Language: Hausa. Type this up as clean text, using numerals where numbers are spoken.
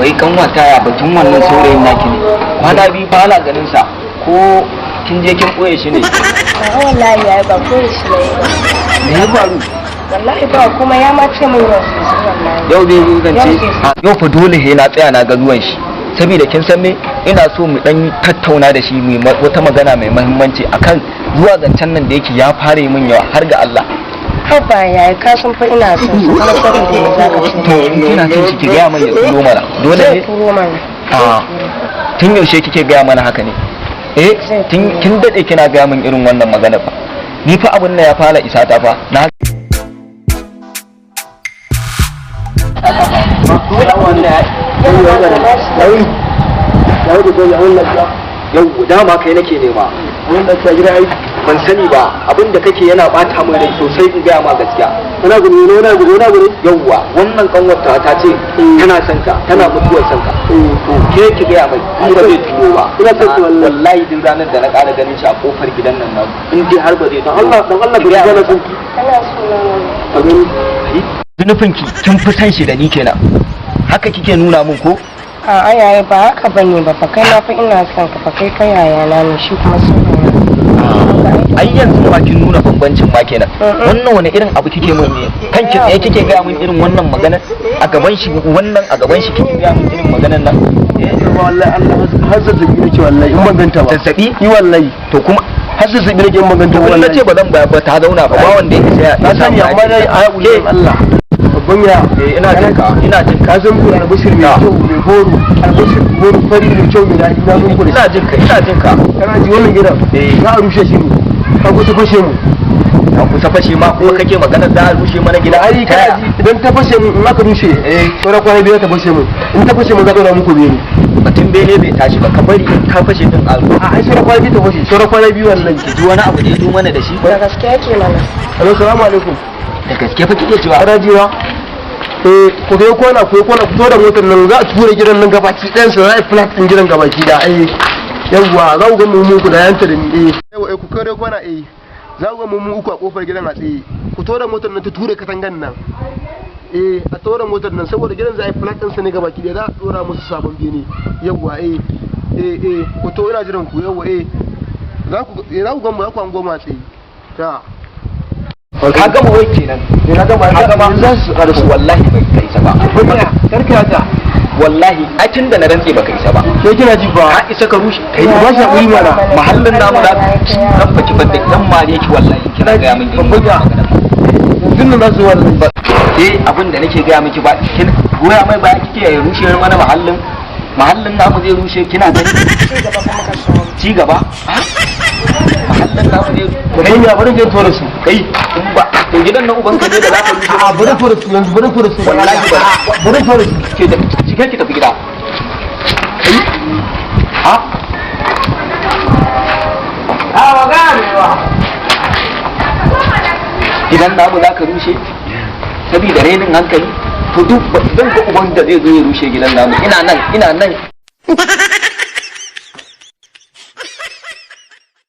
wai kanwata ya batun wannan saurayin naki ne kwana biyu ba na ganin sa ko kin je kin boye shi ne? a wallahi ya ba boye shi ne. Me ya faru? Wallahi ba kuma ya ma ce min yau sosai wallahi. Yau zai zance yau fa dole he na tsaya na ga zuwan shi saboda kin san me ina so mu dan tattauna da shi mu wata magana mai muhimmanci akan zuwa zancen nan da yake ya fara min yawa har ga Allah. Haba yayi ka san fa ina son su kuma saboda me zaka ce to in kina son shi ki ga mana ya turo mana dole ne turo mana tun yaushe kike ga mana haka ne kin dade kina ga min irin wannan magana fa ni fa abin nan ya fara isa ta fa na yau dama kai nake nema wannan ta gida ai ban sani ba abin da kake yana bata min rai sosai in gaya ma gaskiya wani gudu yauwa wannan kanwarta ta ce tana son ka tana mutuwar son ka to ke ki gaya mai in ba zai tuno ba ina son ki wallahi din ranar da na ƙara ganin shi a kofar gidan nan nan in dai har ba zai dan Allah ki gaya mai son ki kana so na zunufin ki kin fi san shi da ni kenan haka kike nuna min ko a yayi ba haka bane ba fa kai na fa ina son ka fa kai yaya na ne shi kuma so ai yanzu ma kin nuna bambancin ma kenan wannan wani irin abu kike mun ne kanki tsaye kike ga mun irin wannan magana a gaban shi wannan a gaban shi kike ga mun irin maganar nan wallahi Allah har zazzabi nake wallahi in ban ganta ba zazzabi ni wallahi to kuma har zazzabi nake in ban ganta wallahi nace ba zan ba ta zauna ba wanda yake sai na sani amma dai a haƙuri Allah babban ya ina jin ka san ku albashir mai kyau mai horo albashir horo fari mai kyau mai daɗi na mun ina jin ka kana ji wannan gidan za a rushe shi ne ka kusa fashe mu ka kusa fashe ma kuma kake magana za a rushe mana gida ai kana ji idan ta fashe mu in aka rushe sauran kwana biyu ta fashe mu in ta fashe mu za ta dora muku bene batun bene bai tashi ba ka bari in ka fashe din a ai sauran kwana biyu ta fashe sauran kwana biyu wallahi ki ji wani abu da ya zo mana da shi da gaske yake mana assalamu alaikum da gaske fa kike cewa kana jiwa ku kai kona ku fito da motar nan za a tura gidan nan gabaki ɗayan sa za a flat ɗin gidan gabaki da yawwa za ku ga mu ku da yanta da ni yawa ku kai kona za ku ga mu uku a kofar gidan a tsaye ku tura motar nan ta tura katangan nan a tura motar nan saboda gidan za a flat ɗin sa ne gabaki da za a tura musu sabon bene yawwa ku to ina jiran ku yawwa za ku ga mu ku an goma tsaye ta ka gama wai kenan na gama za su karasu wallahi bai kai sa ba karka ta wallahi a tun da na rantse baka isa ba ke kina ji ba ka isa ka rushe kai ba shi hakuri mana mahallin namu da kan baki banda dan mare ki wallahi kina ga min babban ya yanzu nan za su wallahi ba abin da nake ga miki ba kin goya mai baya kike ya rushe mana mahallin namu zai rushe kina gani ci gaba mahallin namu zai kai ya bari je tora su kai in ba to gidan nan ubanka ne da za ka rushe a bari tora su yanzu bari tora su wallahi bari tora su ke da shiga ki tafi gida kai gidan namu za ka rushe saboda renin hankali to duk zan ga uban da zai zo ya rushe gidan namu ina nan